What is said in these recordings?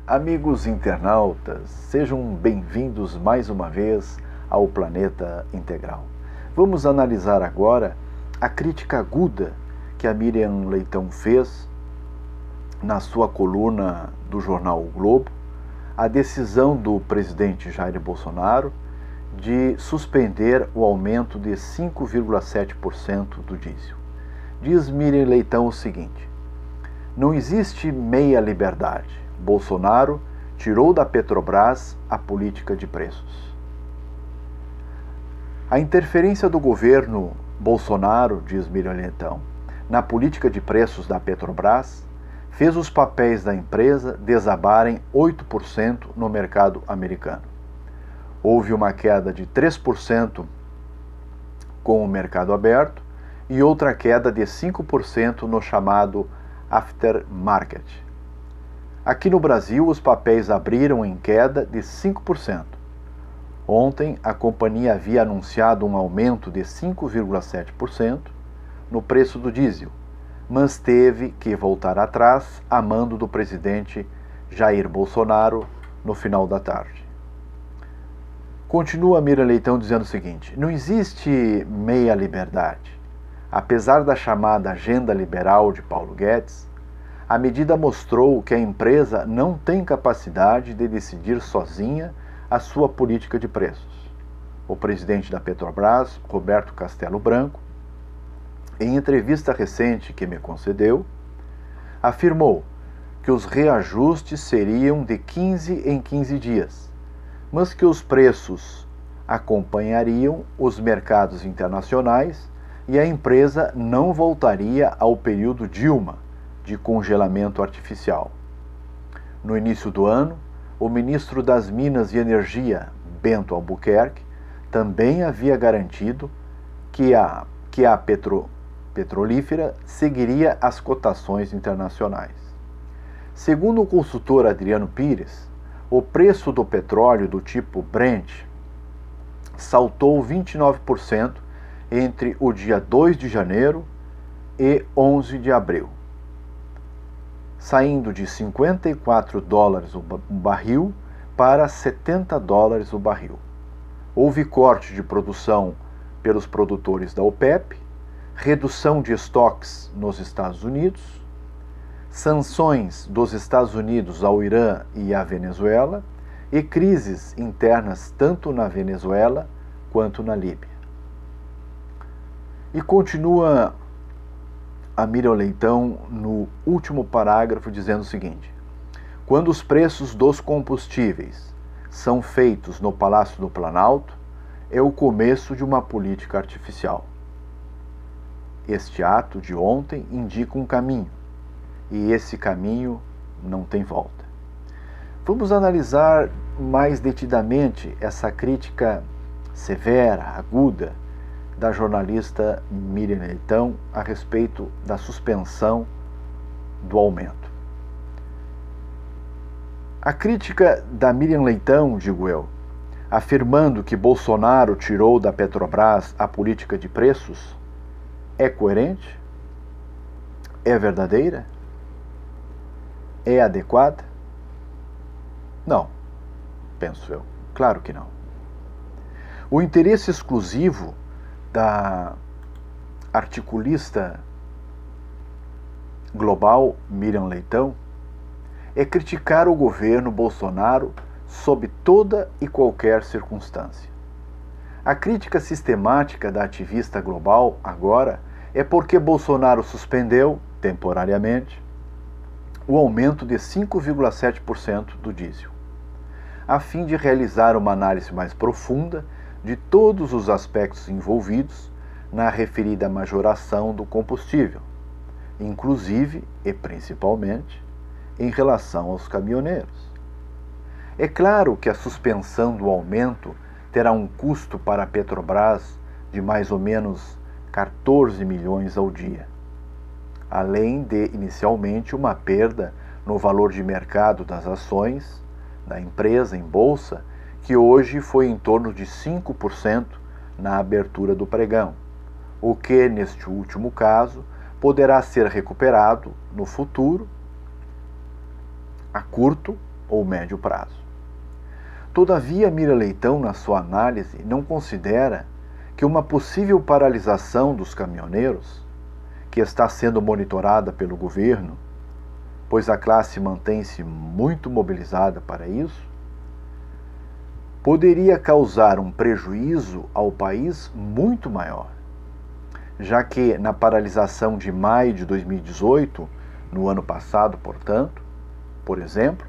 Amigos internautas, sejam bem-vindos mais uma vez ao Planeta Integral. Vamos analisar agora a crítica aguda que a Miriam Leitão fez na sua coluna do jornal O Globo, a decisão do presidente Jair Bolsonaro de suspender o aumento de 5,7% do diesel. Diz Miriam Leitão o seguinte: não existe meia liberdade. Bolsonaro tirou da Petrobras a política de preços. A interferência do governo Bolsonaro, diz Miriam Leitão, na política de preços da Petrobras fez os papéis da empresa desabarem 8% no mercado americano. Houve uma queda de 3% com o mercado aberto e outra queda de 5% no chamado aftermarket. Aqui no Brasil, os papéis abriram em queda de 5%. Ontem, a companhia havia anunciado um aumento de 5,7% no preço do diesel, mas teve que voltar atrás a mando do presidente Jair Bolsonaro no final da tarde. Continua Miriam Leitão dizendo o seguinte: não existe meia liberdade. Apesar da chamada agenda liberal de Paulo Guedes, a medida mostrou que a empresa não tem capacidade de decidir sozinha a sua política de preços. O presidente da Petrobras, Roberto Castello Branco, em entrevista recente que me concedeu, afirmou que os reajustes seriam de 15 em 15 dias, mas que os preços acompanhariam os mercados internacionais e a empresa não voltaria ao período Dilma, de congelamento artificial. No início do ano, o ministro das Minas e Energia, Bento Albuquerque, também havia garantido que a petrolífera seguiria as cotações internacionais. Segundo o consultor Adriano Pires, o preço do petróleo do tipo Brent saltou 29% entre o dia 2 de janeiro e 11 de abril, saindo de $54 o barril para $70 o barril. Houve corte de produção pelos produtores da OPEP, redução de estoques nos Estados Unidos, sanções dos Estados Unidos ao Irã e à Venezuela e crises internas tanto na Venezuela quanto na Líbia. E continua a Miriam Leitão no último parágrafo dizendo o seguinte: quando os preços dos combustíveis são feitos no Palácio do Planalto, é o começo de uma política artificial. Este ato de ontem indica um caminho, e esse caminho não tem volta. Vamos analisar mais detidamente essa crítica severa, aguda, da jornalista Miriam Leitão a respeito da suspensão do aumento. A crítica da Miriam Leitão, digo eu, afirmando que Bolsonaro tirou da Petrobras a política de preços, é coerente? É verdadeira? É adequada? Não, penso eu. Claro que não. O interesse exclusivo da articulista global Miriam Leitão é criticar o governo Bolsonaro sob toda e qualquer circunstância. A crítica sistemática da ativista global agora é porque Bolsonaro suspendeu, temporariamente, o aumento de 5,7% do diesel, a fim de realizar uma análise mais profunda de todos os aspectos envolvidos na referida majoração do combustível, inclusive e principalmente em relação aos caminhoneiros. É claro que a suspensão do aumento terá um custo para a Petrobras de mais ou menos 14 milhões ao dia, além de, inicialmente, uma perda no valor de mercado das ações da empresa em bolsa, que hoje foi em torno de 5% na abertura do pregão, o que, neste último caso, poderá ser recuperado no futuro, a curto ou médio prazo. Todavia, Mira Leitão, na sua análise, não considera que uma possível paralisação dos caminhoneiros, que está sendo monitorada pelo governo, pois a classe mantém-se muito mobilizada para isso, poderia causar um prejuízo ao país muito maior, já que na paralisação de maio de 2018, no ano passado, portanto, por exemplo,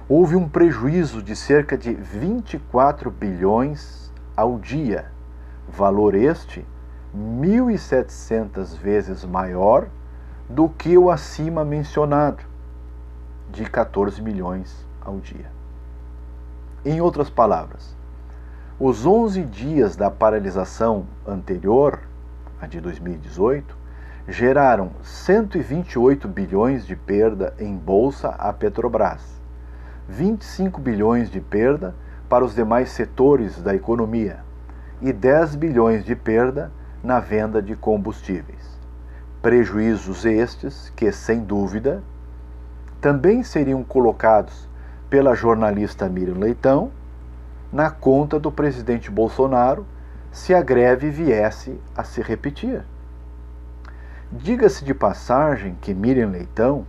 houve um prejuízo de cerca de 24 bilhões ao dia, valor este 1.700 vezes maior do que o acima mencionado, de 14 milhões ao dia. Em outras palavras, os 11 dias da paralisação anterior, a de 2018, geraram 128 bilhões de perda em bolsa à Petrobras, 25 bilhões de perda para os demais setores da economia e 10 bilhões de perda na venda de combustíveis. Prejuízos estes que, sem dúvida, também seriam colocados pela jornalista Miriam Leitão na conta do presidente Bolsonaro se a greve viesse a se repetir. Diga-se de passagem que Miriam Leitão,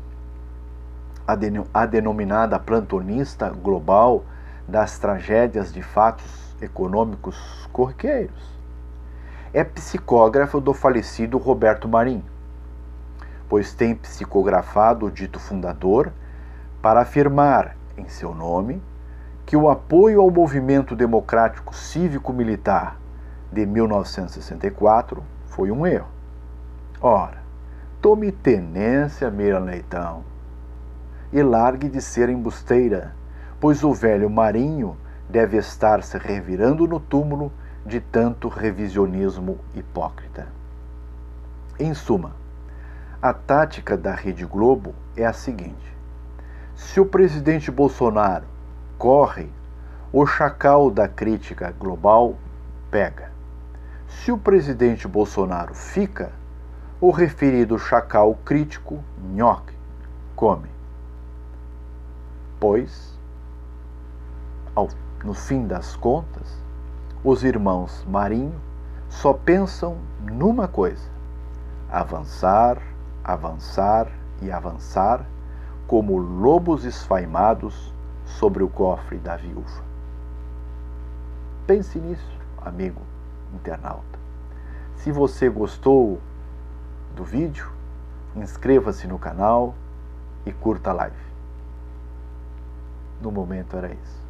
a denominada plantonista global das tragédias de fatos econômicos corriqueiros, é psicógrafa do falecido Roberto Marinho, pois tem psicografado o dito fundador para afirmar em seu nome que o apoio ao movimento democrático cívico-militar de 1964 foi um erro. Ora, tome tenência, Miriam Leitão, e largue de ser embusteira, pois o velho Marinho deve estar se revirando no túmulo de tanto revisionismo hipócrita. Em suma, a tática da Rede Globo é a seguinte: se o presidente Bolsonaro corre, o chacal da crítica global pega. Se o presidente Bolsonaro fica, o referido chacal crítico, nhoque, come. Pois, no fim das contas, os irmãos Marinho só pensam numa coisa: avançar, avançar e avançar, como lobos esfaimados sobre o cofre da viúva. Pense nisso, amigo internauta. Se você gostou do vídeo, inscreva-se no canal e curta a live. No momento era isso.